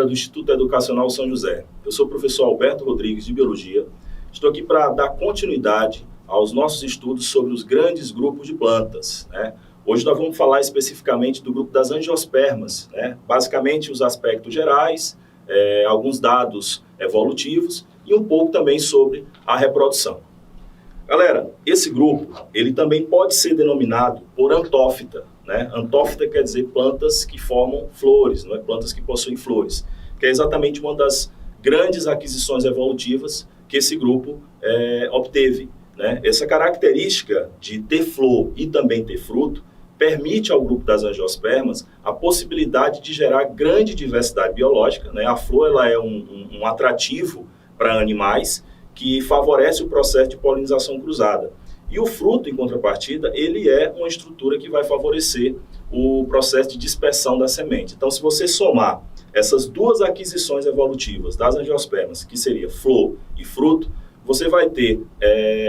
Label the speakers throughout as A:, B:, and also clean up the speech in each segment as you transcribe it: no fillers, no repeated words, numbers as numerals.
A: do Instituto Educacional São José. Eu sou o professor Alberto Rodrigues, de Biologia. Estou aqui para dar continuidade aos nossos estudos sobre os grandes grupos de plantas, né? Hoje nós vamos falar especificamente do grupo das angiospermas, né? Basicamente os aspectos gerais, alguns dados evolutivos e um pouco também sobre a reprodução. Galera, esse grupo, ele também pode ser denominado por antófita, né? Antófita quer dizer plantas que formam flores, não é plantas que possuem flores, que é exatamente uma das grandes aquisições evolutivas que esse grupo obteve, né? Essa característica de ter flor e também ter fruto permite ao grupo das angiospermas a possibilidade de gerar grande diversidade biológica, né? A flor ela é um atrativo para animais que favorece o processo de polinização cruzada. E o fruto, em contrapartida, ele é uma estrutura que vai favorecer o processo de dispersão da semente. Então, se você somar essas duas aquisições evolutivas das angiospermas, que seria flor e fruto, você vai ter,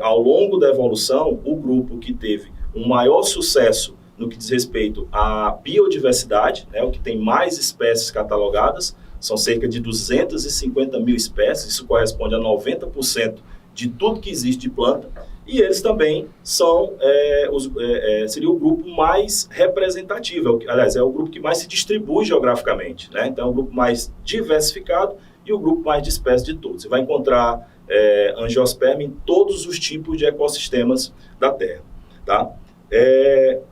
A: ao longo da evolução, o grupo que teve um maior sucesso no que diz respeito à biodiversidade, né, o que tem mais espécies catalogadas, são cerca de 250 mil espécies, isso corresponde a 90% de tudo que existe de planta, e eles também são, seria o grupo mais representativo, aliás, é o grupo que mais se distribui geograficamente, né? Então é o grupo mais diversificado e o grupo mais disperso de todos. Você vai encontrar angiosperma em todos os tipos de ecossistemas da Terra, tá?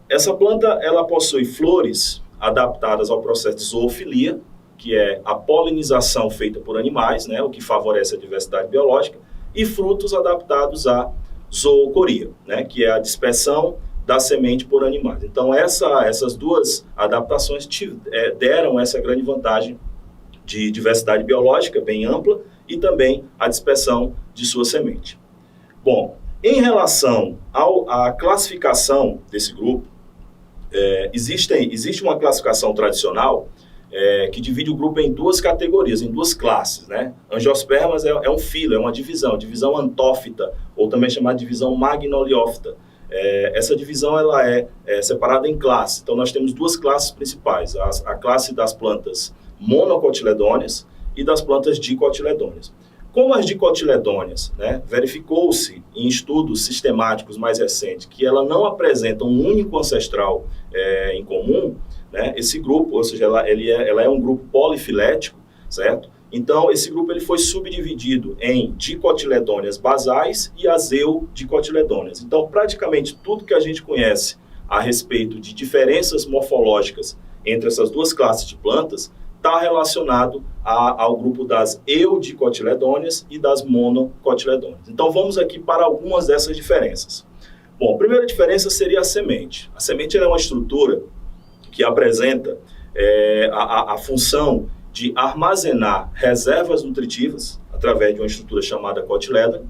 A: Essa planta, ela possui flores adaptadas ao processo de zoofilia, que é a polinização feita por animais, né, o que favorece a diversidade biológica, e frutos adaptados à zoocoria, né, que é a dispersão da semente por animais. Então, essas duas adaptações deram essa grande vantagem de diversidade biológica bem ampla e também a dispersão de sua semente. Bom, em relação à classificação desse grupo, existe uma classificação tradicional que divide o grupo em duas categorias, em duas classes, né? Angiospermas é um filo, é uma divisão antófita, ou também chamada de divisão magnoliófita. Essa divisão ela é separada em classes. Então, nós temos duas classes principais, a classe das plantas monocotiledôneas e das plantas dicotiledôneas. Como as dicotiledôneas, né, verificou-se em estudos sistemáticos mais recentes que ela não apresenta um único ancestral em comum, né, esse grupo, ou seja, ela é um grupo polifilético, certo? Então, esse grupo ele foi subdividido em dicotiledôneas basais e azeudicotiledôneas. Então, praticamente tudo que a gente conhece a respeito de diferenças morfológicas entre essas duas classes de plantas está relacionado ao grupo das eudicotiledôneas e das monocotiledôneas. Então, vamos aqui para algumas dessas diferenças. Bom, a primeira diferença seria a semente. A semente é uma estrutura que apresenta a função de armazenar reservas nutritivas através de uma estrutura chamada cotiledônea,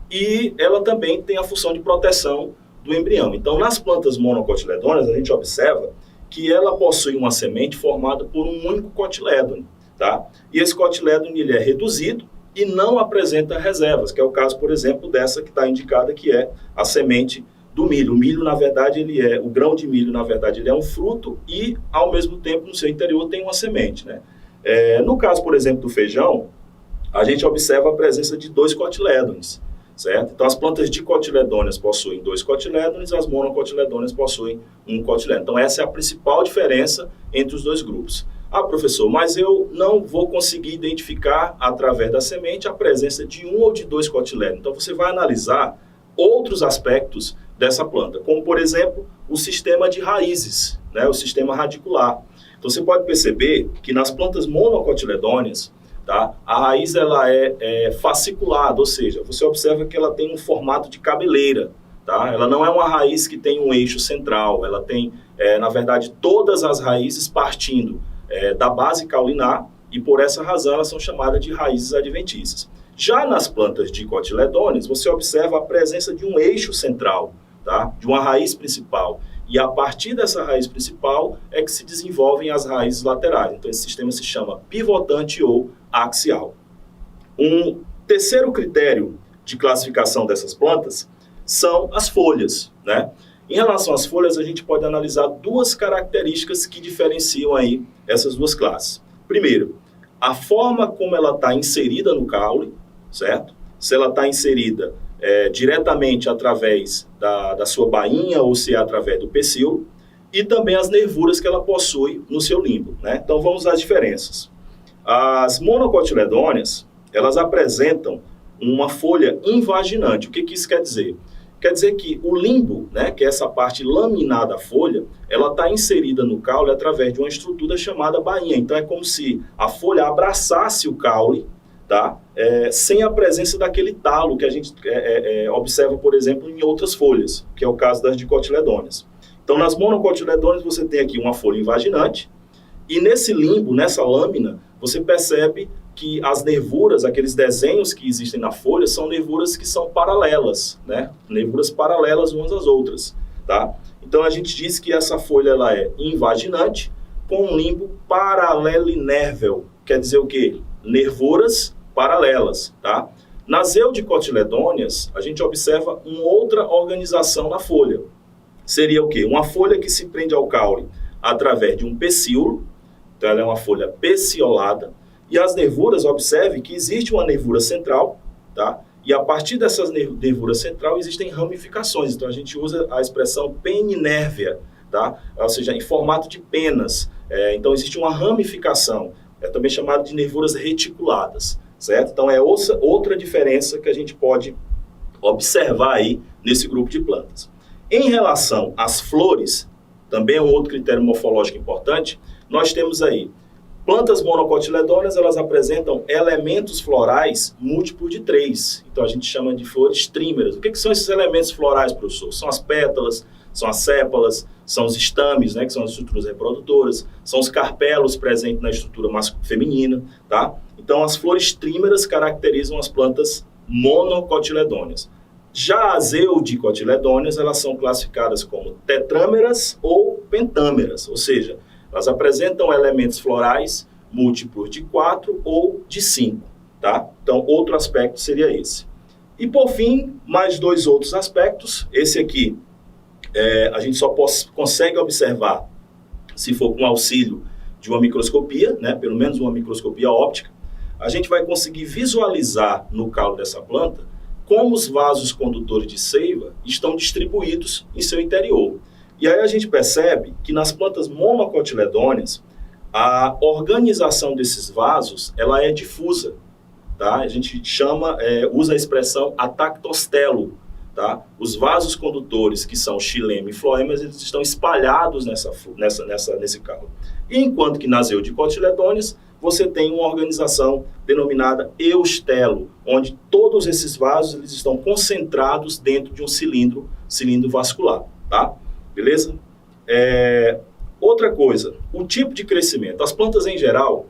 A: e ela também tem a função de proteção do embrião. Então, nas plantas monocotiledôneas, a gente observa que ela possui uma semente formada por um único cotilédone, tá? E esse cotilédone ele é reduzido e não apresenta reservas, que é o caso, por exemplo, dessa que está indicada, que é a semente do milho. O milho, na verdade, o grão de milho, na verdade, ele é um fruto e, ao mesmo tempo, no seu interior tem uma semente, né? No caso, por exemplo, do feijão, a gente observa a presença de dois cotilédones, certo? Então, as plantas dicotiledôneas possuem dois cotilédones, as monocotiledôneas possuem um cotilédone. Então, essa é a principal diferença entre os dois grupos. Ah, professor, mas eu não vou conseguir identificar, através da semente, a presença de um ou de dois cotilédones. Então, você vai analisar outros aspectos dessa planta, como, por exemplo, o sistema de raízes, né, o sistema radicular. Então, você pode perceber que nas plantas monocotiledôneas, tá, a raiz ela é fasciculada, ou seja, você observa que ela tem um formato de cabeleira, tá? Ela não é uma raiz que tem um eixo central, ela tem, na verdade, todas as raízes partindo da base caulinar, e por essa razão elas são chamadas de raízes adventícias. Já nas plantas dicotiledôneas, você observa a presença de um eixo central, tá? De uma raiz principal. E a partir dessa raiz principal é que se desenvolvem as raízes laterais. Então, esse sistema se chama pivotante ou axial. Um terceiro critério de classificação dessas plantas são as folhas, né? Em relação às folhas, a gente pode analisar duas características que diferenciam aí essas duas classes. Primeiro, a forma como ela está inserida no caule, certo? Se ela está inserida diretamente através da sua bainha ou se é através do pecíolo, e também as nervuras que ela possui no seu limbo, né? Então vamos às diferenças. As monocotiledôneas, elas apresentam uma folha invaginante. O que isso quer dizer? Quer dizer que o limbo, né, que é essa parte laminar da folha, ela está inserida no caule através de uma estrutura chamada bainha. Então é como se a folha abraçasse o caule, tá? Sem a presença daquele talo que a gente observa, por exemplo, em outras folhas, que é o caso das dicotiledôneas. Então, nas monocotiledôneas, você tem aqui uma folha invaginante, e nesse limbo, nessa lâmina, você percebe que as nervuras, aqueles desenhos que existem na folha, são nervuras que são paralelas, né? Nervuras paralelas umas às outras, tá? Então, a gente diz que essa folha ela é invaginante com um limbo paralelinervel. Quer dizer o quê? Nervuras paralelas, tá? Nas eudicotiledôneas, a gente observa uma outra organização na folha. Seria o quê? Uma folha que se prende ao caule através de um pecíolo, então ela é uma folha peciolada, e as nervuras, observe que existe uma nervura central, tá? E a partir dessas nervuras central existem ramificações, então a gente usa a expressão peninérvia, tá? Ou seja, em formato de penas. Então existe uma ramificação, é também chamado de nervuras reticuladas, certo? Então é outra diferença que a gente pode observar aí nesse grupo de plantas. Em relação às flores, também é um outro critério morfológico importante, nós temos aí plantas monocotiledôneas, elas apresentam elementos florais múltiplos de 3. Então a gente chama de flores trímeras. O que são esses elementos florais, professor? São as pétalas, são as sépalas, são os estames, né, que são as estruturas reprodutoras, são os carpelos presentes na estrutura feminina, tá? Então as flores trímeras caracterizam as plantas monocotiledôneas. Já as eudicotiledôneas, elas são classificadas como tetrâmeras ou pentâmeras, ou seja, elas apresentam elementos florais múltiplos de 4 ou de 5, tá? Então, outro aspecto seria esse. E, por fim, mais 2 outros aspectos. Esse aqui, a gente só consegue observar se for com auxílio de uma microscopia, né? Pelo menos uma microscopia óptica. A gente vai conseguir visualizar no caule dessa planta como os vasos condutores de seiva estão distribuídos em seu interior. E aí a gente percebe que nas plantas monocotiledôneas, a organização desses vasos, ela é difusa, tá? A gente usa a expressão atactostelo, tá? Os vasos condutores, que são xilema e floema, eles estão espalhados nesse caule. Enquanto que nas eudicotiledôneas, você tem uma organização denominada eustelo, onde todos esses vasos eles estão concentrados dentro de um cilindro vascular, tá? Beleza? Outra coisa, o tipo de crescimento. As plantas, em geral,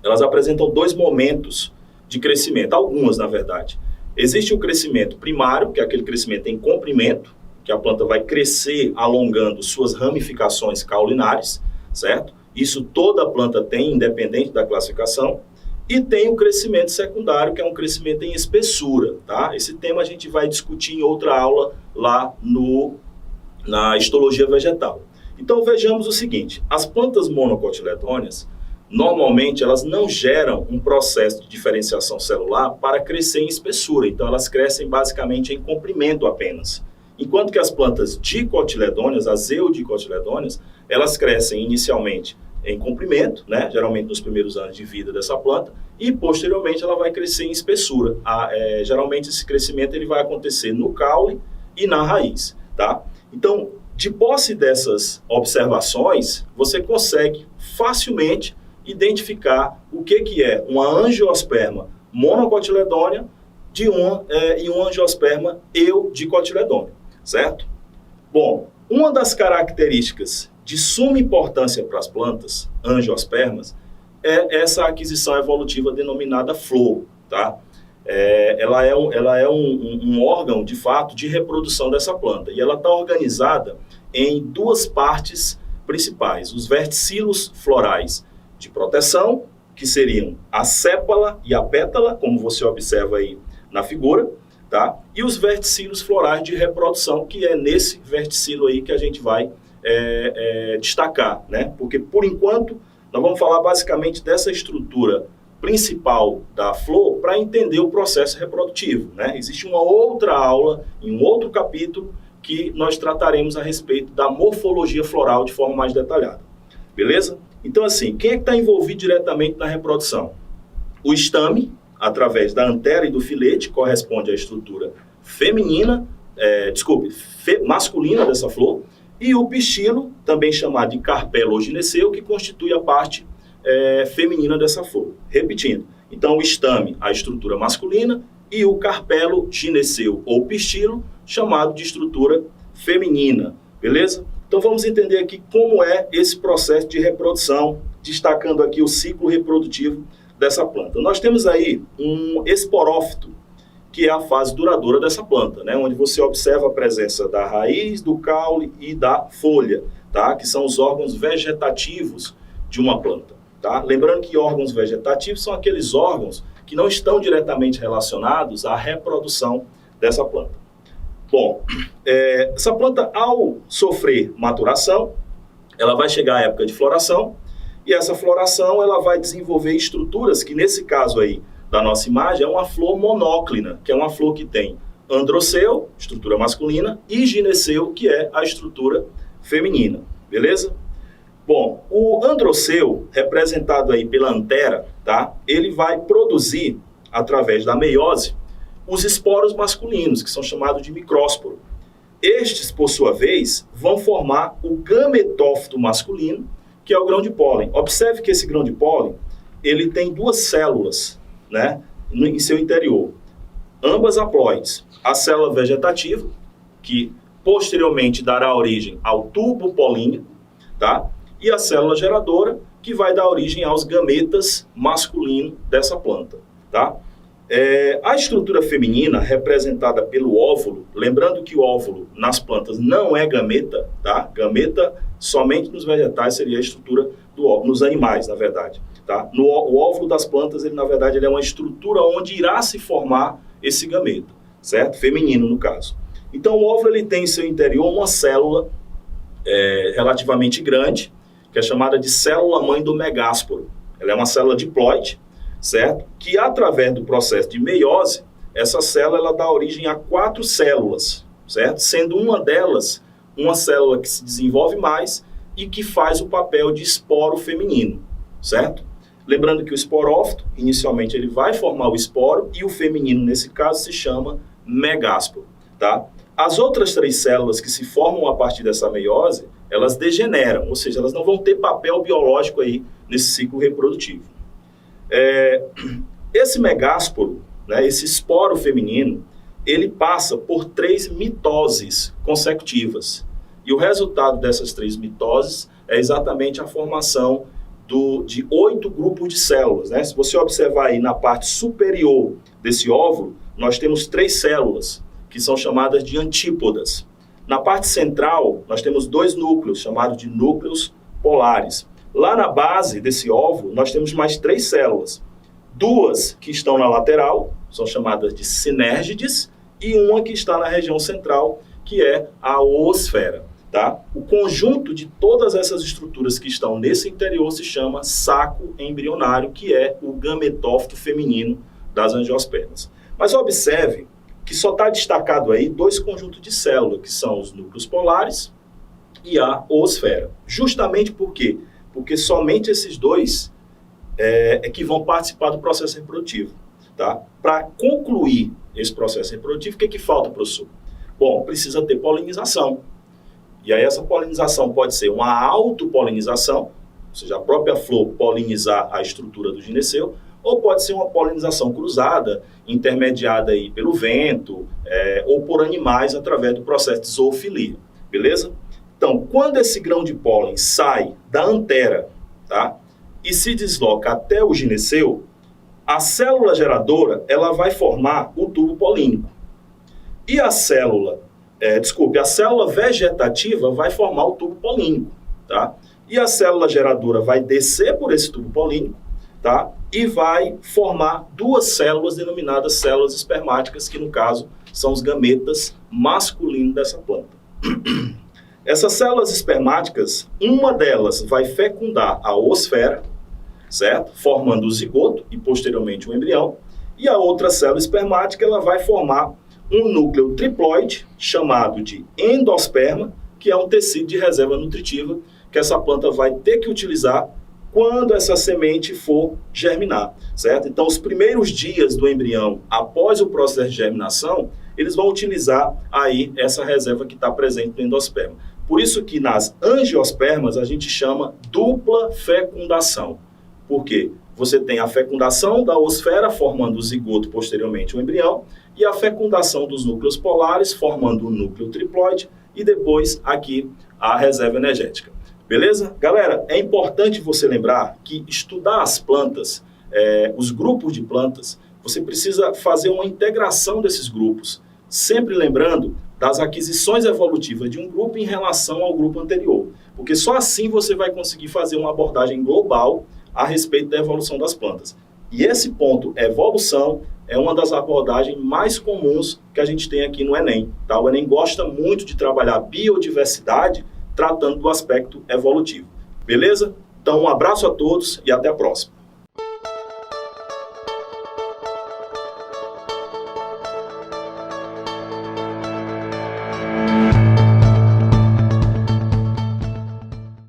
A: elas apresentam 2 momentos de crescimento, algumas, na verdade. Existe o crescimento primário, que é aquele crescimento em comprimento, que a planta vai crescer alongando suas ramificações caulinares, certo? Isso toda a planta tem, independente da classificação. E tem o crescimento secundário, que é um crescimento em espessura, tá? Esse tema a gente vai discutir em outra aula lá na histologia vegetal. Então vejamos o seguinte, as plantas monocotiledôneas, normalmente elas não geram um processo de diferenciação celular para crescer em espessura, então elas crescem basicamente em comprimento apenas. Enquanto que as plantas dicotiledôneas, as eudicotiledôneas, elas crescem inicialmente em comprimento, né, geralmente nos primeiros anos de vida dessa planta, e posteriormente ela vai crescer em espessura. Geralmente esse crescimento ele vai acontecer no caule e na raiz, tá? Então, de posse dessas observações, você consegue facilmente identificar o que é uma angiosperma monocotiledônea e uma angiosperma eudicotiledônea, certo? Bom, uma das características de suma importância para as plantas angiospermas é essa aquisição evolutiva denominada flor, tá? Ela é um órgão, de fato, de reprodução dessa planta. E ela está organizada em 2 partes principais. Os verticilos florais de proteção, que seriam a sépala e a pétala, como você observa aí na figura, tá? E os verticilos florais de reprodução, que é nesse verticilo aí que a gente vai destacar, né? Porque, por enquanto, Nós vamos falar basicamente dessa estrutura principal da flor para entender o processo reprodutivo, né? Existe uma outra aula, em um outro capítulo, que nós trataremos a respeito da morfologia floral de forma mais detalhada. Beleza? Então, assim, quem é que está envolvido diretamente na reprodução? O estame, através da antera e do filete, corresponde à estrutura feminina, masculina dessa flor, e o pistilo, também chamado de carpelo ou gineceu, que constitui a parte feminina dessa flor. Repetindo, então o estame, a estrutura masculina, e o carpelo, gineceu ou pistilo, chamado de estrutura feminina, beleza? Então vamos entender aqui como é esse processo de reprodução, destacando aqui o ciclo reprodutivo dessa planta. Nós temos aí um esporófito, que é a fase duradoura dessa planta, né? Onde você observa a presença da raiz, do caule e da folha, tá? Que são os órgãos vegetativos de uma planta, tá? Lembrando que órgãos vegetativos são aqueles órgãos que não estão diretamente relacionados à reprodução dessa planta. Bom, essa planta, ao sofrer maturação, ela vai chegar à época de floração, e essa floração ela vai desenvolver estruturas que, nesse caso aí da nossa imagem, é uma flor monóclina, que é uma flor que tem androceu, estrutura masculina, e gineceu, que é a estrutura feminina, beleza? Bom, o androceu, representado aí pela antera, tá? Ele vai produzir, através da meiose, os esporos masculinos, que são chamados de micrósporo. Estes, por sua vez, vão formar o gametófito masculino, que é o grão de pólen. Observe que esse grão de pólen, ele tem duas células, né, em seu interior, ambas haploides. A célula vegetativa, que posteriormente dará origem ao tubo polínico, tá? E a célula geradora, que vai dar origem aos gametas masculinos dessa planta, tá? A estrutura feminina, representada pelo óvulo, lembrando que o óvulo nas plantas não é gameta, tá? Gameta somente nos vegetais seria a estrutura do óvulo, nos animais, na verdade, tá? O óvulo das plantas, ele, na verdade, ele é uma estrutura onde irá se formar esse gameta, certo? Feminino, no caso. Então, o óvulo, ele tem em seu interior uma célula relativamente grande, que é chamada de célula-mãe do megásporo. Ela é uma célula diploide, certo? Que através do processo de meiose, essa célula ela dá origem a 4 células, certo? Sendo uma delas uma célula que se desenvolve mais e que faz o papel de esporo feminino, certo? Lembrando que o esporófito, inicialmente ele vai formar o esporo e o feminino nesse caso se chama megásporo, tá? As outras 3 células que se formam a partir dessa meiose, elas degeneram, ou seja, elas não vão ter papel biológico aí nesse ciclo reprodutivo. Esse megásporo, né, esse esporo feminino, ele passa por 3 mitoses consecutivas. E o resultado dessas 3 mitoses é exatamente a formação de 8 grupos de células, né? Se você observar aí na parte superior desse óvulo, nós temos 3 células, que são chamadas de antípodas. Na parte central, nós temos 2 núcleos, chamados de núcleos polares. Lá na base desse óvulo, nós temos mais 3 células. 2 que estão na lateral, são chamadas de sinérgides, e uma que está na região central, que é a oosfera, tá? O conjunto de todas essas estruturas que estão nesse interior se chama saco embrionário, que é o gametófito feminino das angiospermas. Mas observe que só está destacado aí 2 conjuntos de células, que são os núcleos polares e a oosfera. Justamente por quê? Porque somente esses 2 que vão participar do processo reprodutivo, tá? Para concluir esse processo reprodutivo, o que falta, professor? Bom, precisa ter polinização. E aí essa polinização pode ser uma autopolinização, ou seja, a própria flor polinizar a estrutura do gineceu, ou pode ser uma polinização cruzada, intermediada aí pelo vento, ou por animais através do processo de zoofilia, beleza? Então, quando esse grão de pólen sai da antera, tá, e se desloca até o gineceu, a célula geradora ela vai formar o tubo polínico. E a célula vegetativa vai formar o tubo polínico, tá? E a célula geradora vai descer por esse tubo polínico, tá? E vai formar 2 células denominadas células espermáticas, que no caso são os gametas masculinos dessa planta. Essas células espermáticas, uma delas vai fecundar a oosfera, certo? Formando o zigoto e posteriormente o embrião. E a outra célula espermática, ela vai formar um núcleo triploide, chamado de endosperma, que é um tecido de reserva nutritiva que essa planta vai ter que utilizar quando essa semente for germinar, certo? Então, os primeiros dias do embrião, após o processo de germinação, eles vão utilizar aí essa reserva que está presente no endosperma. Por isso que nas angiospermas a gente chama dupla fecundação. Por quê? Você tem a fecundação da oosfera, formando o zigoto, posteriormente o embrião, e a fecundação dos núcleos polares, formando o núcleo triploide, e depois aqui a reserva energética. Beleza? Galera, é importante você lembrar que estudar as plantas, os grupos de plantas, você precisa fazer uma integração desses grupos, sempre lembrando das aquisições evolutivas de um grupo em relação ao grupo anterior, porque só assim você vai conseguir fazer uma abordagem global a respeito da evolução das plantas. E esse ponto, evolução, é uma das abordagens mais comuns que a gente tem aqui no Enem. Tá? O Enem gosta muito de trabalhar biodiversidade, tratando do aspecto evolutivo. Beleza? Então, um abraço a todos e até a próxima.